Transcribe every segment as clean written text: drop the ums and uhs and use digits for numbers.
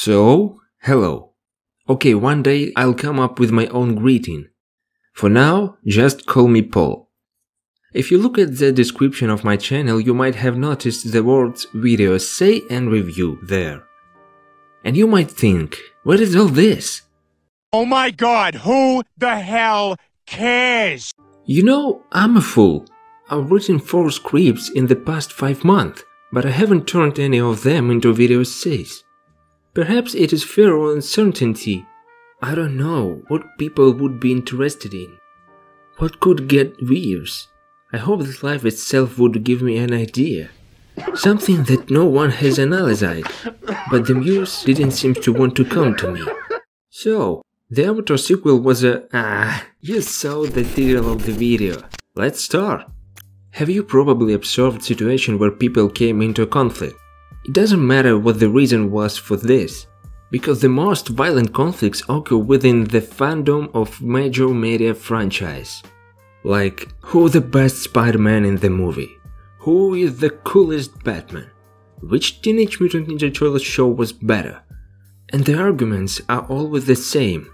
So, hello. Okay, one day I'll come up with my own greeting. For now, just call me Paul. If you look at the description of my channel, you might have noticed the words video essay and review there. And you might think, what is all this? Oh my god, who the hell cares? You know, I'm a fool. I've written 4 scripts in the past 5 months, but I haven't turned any of them into video essays. Perhaps it is fear or uncertainty. I don't know what people would be interested in. What could get views? I hope that life itself would give me an idea. Something that no one has analyzed, but the muse didn't seem to want to come to me. So, the Avatar sequel was you saw the title of the video. Let's start. Have you probably observed a situation where people came into conflict? It doesn't matter what the reason was for this, because the most violent conflicts occur within the fandom of major media franchise. Like, who the best Spider-Man in the movie? Who is the coolest Batman? Which Teenage Mutant Ninja Turtles show was better? And the arguments are always the same.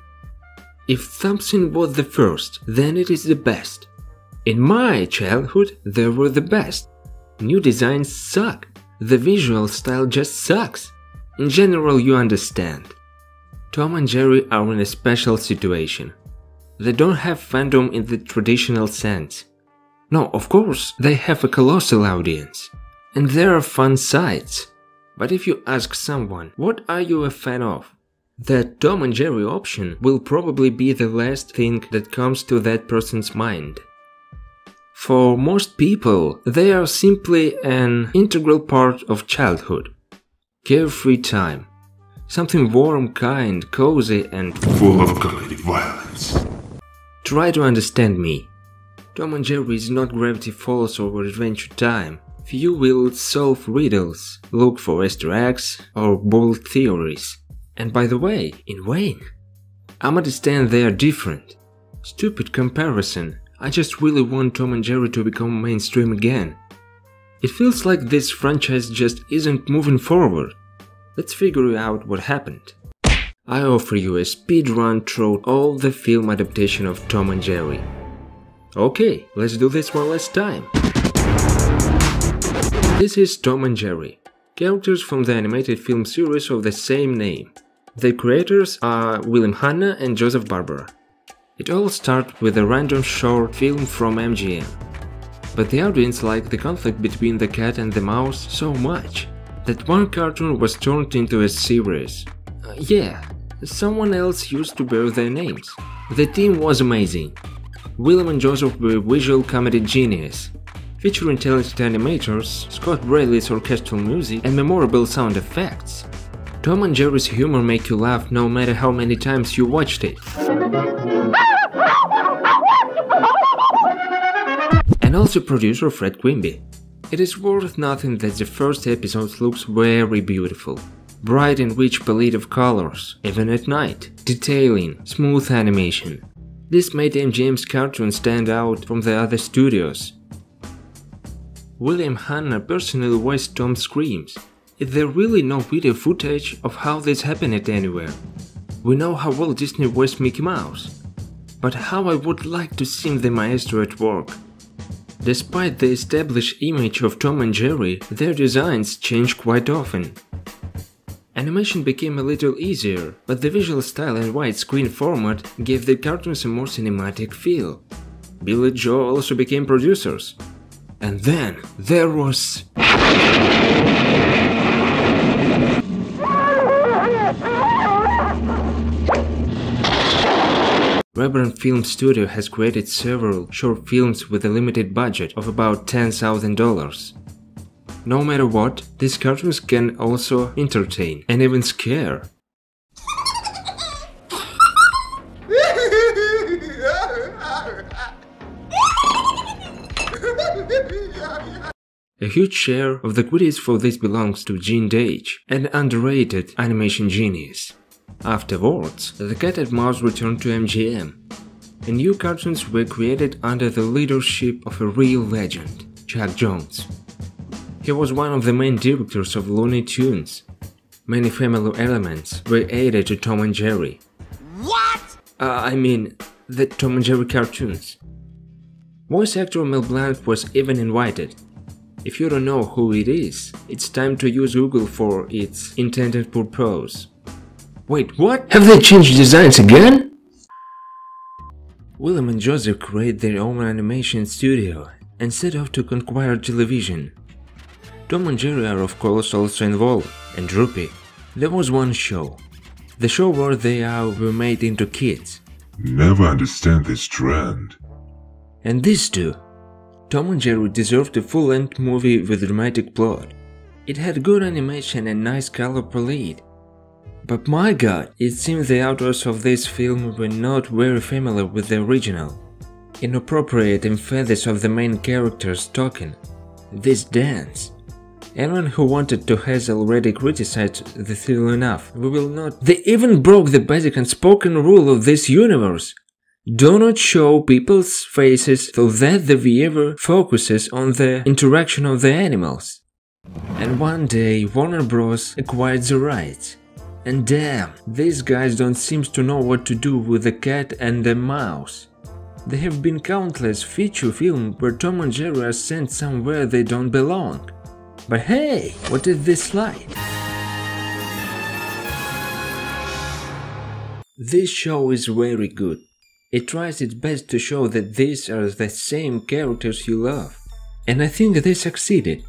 If something was the first, then it is the best. In my childhood, they were the best. New designs suck. The visual style just sucks. In general, you understand. Tom and Jerry are in a special situation. They don't have fandom in the traditional sense. No, of course, they have a colossal audience. And there are fun sides. But if you ask someone, what are you a fan of? The Tom and Jerry option will probably be the last thing that comes to that person's mind. For most people, they are simply an integral part of childhood. Carefree time. Something warm, kind, cozy and full of comedic violence. Try to understand me. Tom and Jerry is not Gravity Falls or Adventure Time. Few will solve riddles, look for Easter eggs or bold theories. And by the way, in vain. I understand they are different. Stupid comparison. I just really want Tom and Jerry to become mainstream again. It feels like this franchise just isn't moving forward. Let's figure out what happened. I offer you a speed run through all the film adaptation of Tom and Jerry. Okay, let's do this one last time. This is Tom and Jerry, characters from the animated film series of the same name. The creators are William Hanna and Joseph Barbera. It all started with a random short film from MGM. But the audience liked the conflict between the cat and the mouse so much that one cartoon was turned into a series. Someone else used to bear their names. The team was amazing. William and Joseph were visual comedy genius, featuring talented animators, Scott Bradley's orchestral music and memorable sound effects. Tom and Jerry's humor make you laugh no matter how many times you watched it. And also producer Fred Quimby. It is worth noting that the first episode looks very beautiful. Bright and rich palette of colors, even at night. Detailing, smooth animation. This made MGM's cartoon stand out from the other studios. William Hanna personally voiced Tom's screams. Is there really no video footage of how this happened anywhere? We know how Walt Disney voiced Mickey Mouse. But how I would like to see the maestro at work. Despite the established image of Tom and Jerry, their designs change quite often. Animation became a little easier, but the visual style and widescreen format gave the cartoons a more cinematic feel. Bill and Joe also became producers. And then there was... Reverend Film Studio has created several short films with a limited budget of about $10,000. No matter what, these cartoons can also entertain and even scare. A huge share of the credit for this belongs to Gene Deitch, an underrated animation genius. Afterwards, the Cat and Mouse returned to MGM, and new cartoons were created under the leadership of a real legend, Chuck Jones. He was one of the main directors of Looney Tunes. Many familiar elements were added to Tom and Jerry. What? I mean, the Tom and Jerry cartoons. Voice actor Mel Blanc was even invited. If you don't know who it is, it's time to use Google for its intended purpose. Wait, what? Have they changed designs again? William and Joseph created their own animation studio and set off to conquer television. Tom and Jerry are of course also involved, and Droopy. There was one show. The show where they were made into kids. Never understand this trend. And these two. Tom and Jerry deserved a full-length movie with a dramatic plot. It had good animation and nice color palette. But my god, it seems the authors of this film were not very familiar with the original. Inappropriate emphasis of the main characters talking. This dance. Everyone who wanted to has already criticized the film enough. We will not. They even broke the basic unspoken rule of this universe. Do not show people's faces so that the viewer focuses on the interaction of the animals. And one day Warner Bros. Acquired the rights. And damn, these guys don't seem to know what to do with the cat and the mouse. There have been countless feature films where Tom and Jerry are sent somewhere they don't belong. But hey, what is this slide? This show is very good. It tries its best to show that these are the same characters you love. And I think they succeeded.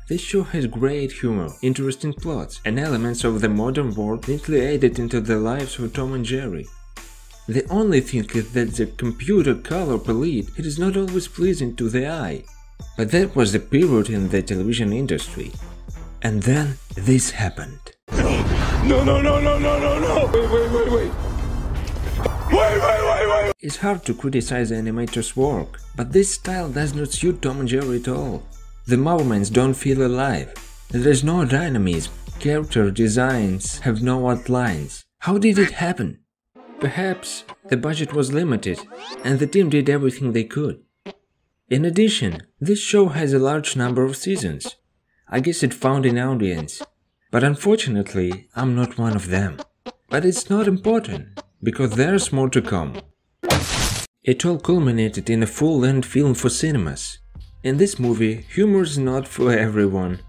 This show has great humor, interesting plots, and elements of the modern world neatly added into the lives of Tom and Jerry. The only thing is that the computer color palette it is not always pleasing to the eye. But that was the period in the television industry. And then this happened. No. Wait. Wait. It's hard to criticize the animator's work, but this style does not suit Tom and Jerry at all. The movements don't feel alive. There's no dynamism. Character designs have no outlines. How did it happen? Perhaps the budget was limited, and the team did everything they could. In addition, this show has a large number of seasons. I guess it found an audience. But unfortunately, I'm not one of them. But it's not important, because there's more to come. It all culminated in a full-length film for cinemas. In this movie, humor is not for everyone.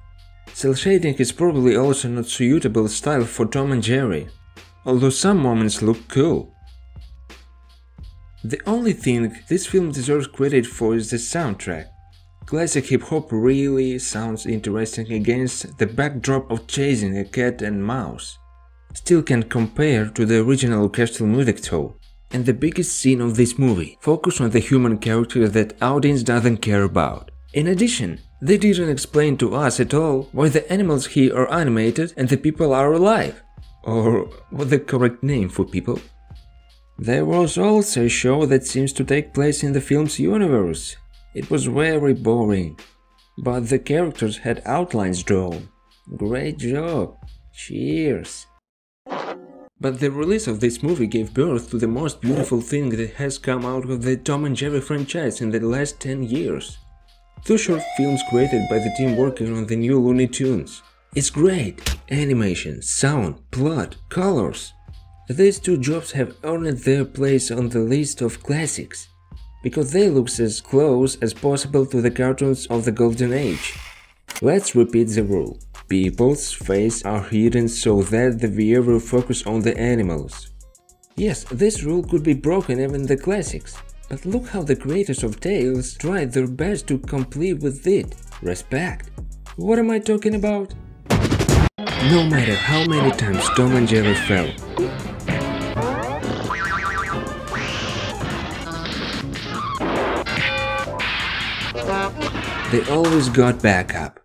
Cel shading is probably also not suitable style for Tom and Jerry, although some moments look cool. The only thing this film deserves credit for is the soundtrack. Classic hip-hop really sounds interesting against the backdrop of chasing a cat and mouse. Still can compare to the original orchestral music though. And the biggest scene of this movie focus on the human character that audience doesn't care about. In addition, they didn't explain to us at all why the animals here are animated and the people are alive. Or what the correct name for people. There was also a show that seems to take place in the film's universe. It was very boring, but the characters had outlines drawn. Great job. Cheers. But the release of this movie gave birth to the most beautiful thing that has come out of the Tom and Jerry franchise in the last 10 years. 2 short films created by the team working on the new Looney Tunes. It's great! Animation, sound, plot, colors. These 2 jobs have earned their place on the list of classics, because they look as close as possible to the cartoons of the Golden Age. Let's repeat the rule. People's faces are hidden so that the viewer focuses on the animals. Yes, this rule could be broken even in the classics, but look how the creators of Tales tried their best to complete with it. Respect. What am I talking about? No matter how many times Tom and Jerry fell, they always got back up.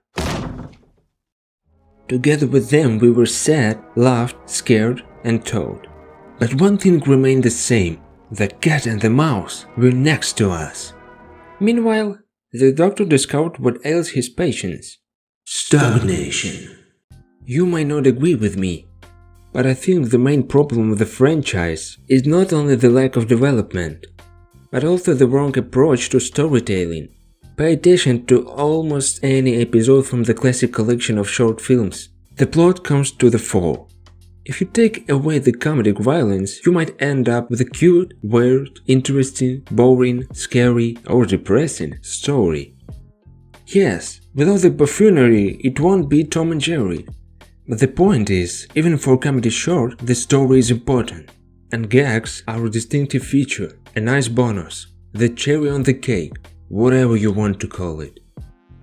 Together with them we were sad, laughed, scared and told. But one thing remained the same, the cat and the mouse were next to us. Meanwhile, the doctor discovered what ails his patients. Stagnation. You might not agree with me, but I think the main problem of the franchise is not only the lack of development, but also the wrong approach to storytelling. Pay attention to almost any episode from the classic collection of short films. the plot comes to the fore. If you take away the comedic violence, you might end up with a cute, weird, interesting, boring, scary or depressing story. Yes, without the buffoonery, it won't be Tom and Jerry. But the point is, even for comedy short, the story is important. And gags are a distinctive feature, a nice bonus, the cherry on the cake, whatever you want to call it.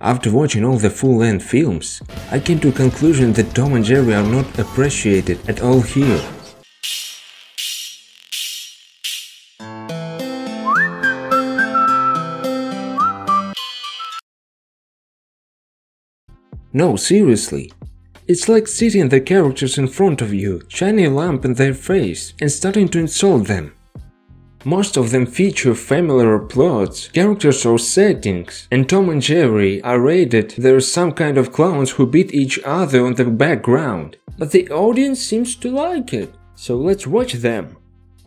After watching all the full-length films, I came to a conclusion that Tom and Jerry are not appreciated at all here. No, seriously. It's like sitting the characters in front of you, shining a lamp in their face, and starting to insult them. Most of them feature familiar plots, characters or settings, and Tom and Jerry are rated they're some kind of clowns who beat each other on the background. But the audience seems to like it, so let's watch them.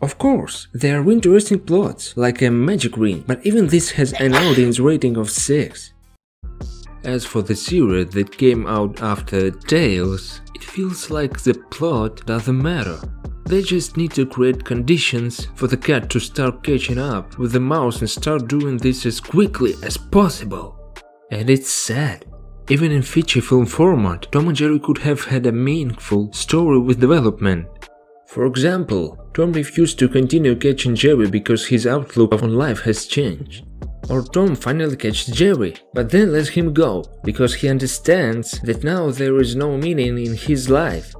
Of course, there are interesting plots, like a magic ring, but even this has an audience rating of 6. As for the series that came out after Tales, it feels like the plot doesn't matter. They just need to create conditions for the cat to start catching up with the mouse and start doing this as quickly as possible. And it's sad. Even in feature film format, Tom and Jerry could have had a meaningful story with development. For example, Tom refused to continue catching Jerry because his outlook on life has changed. Or Tom finally catches Jerry, but then lets him go, because he understands that now there is no meaning in his life.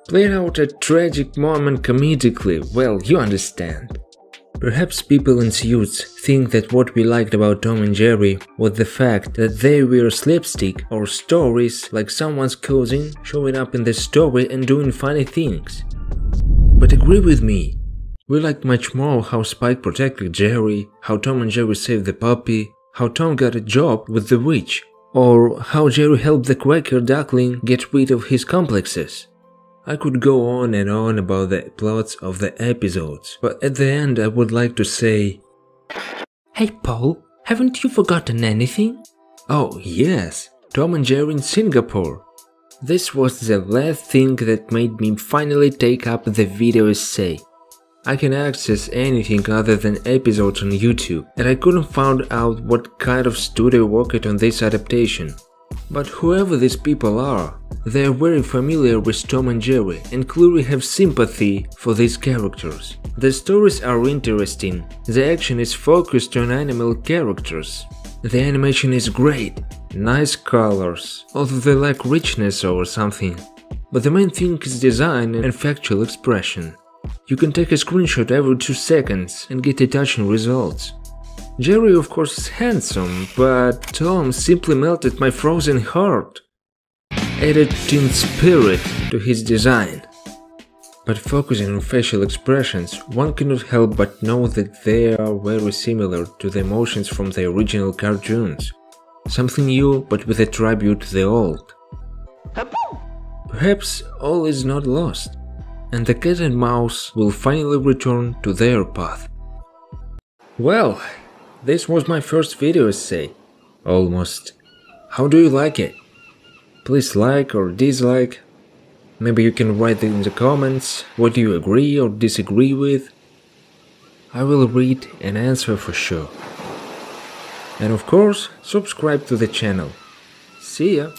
Play out a tragic moment comedically, well, you understand. Perhaps people in suits think that what we liked about Tom and Jerry was the fact that they were slapstick or stories like someone's cousin showing up in the story and doing funny things. But agree with me. We liked much more how Spike protected Jerry, how Tom and Jerry saved the puppy, how Tom got a job with the witch, or how Jerry helped the Quaker duckling get rid of his complexes. I could go on and on about the plots of the episodes, but at the end I would like to say, "Hey Paul, haven't you forgotten anything?" Oh yes, Tom and Jerry in Singapore. This was the last thing that made me finally take up the video essay. I can access anything other than episodes on YouTube, and I couldn't find out what kind of studio worked on this adaptation. But whoever these people are, they are very familiar with Tom and Jerry and clearly have sympathy for these characters. The stories are interesting, the action is focused on animal characters. The animation is great, nice colors, although they lack richness or something. But the main thing is design and factual expression. You can take a screenshot every 2 seconds and get touching results. Jerry of course is handsome, but Tom simply melted my frozen heart. Added teen spirit to his design. But focusing on facial expressions, one cannot help but know that they are very similar to the emotions from the original cartoons. Something new but with a tribute to the old. Perhaps all is not lost, and the cat and mouse will finally return to their path. Well, this was my first video essay. Almost. How do you like it? Please like or dislike. Maybe you can write in the comments what you agree or disagree with. I will read and answer for sure. And of course, subscribe to the channel. See ya!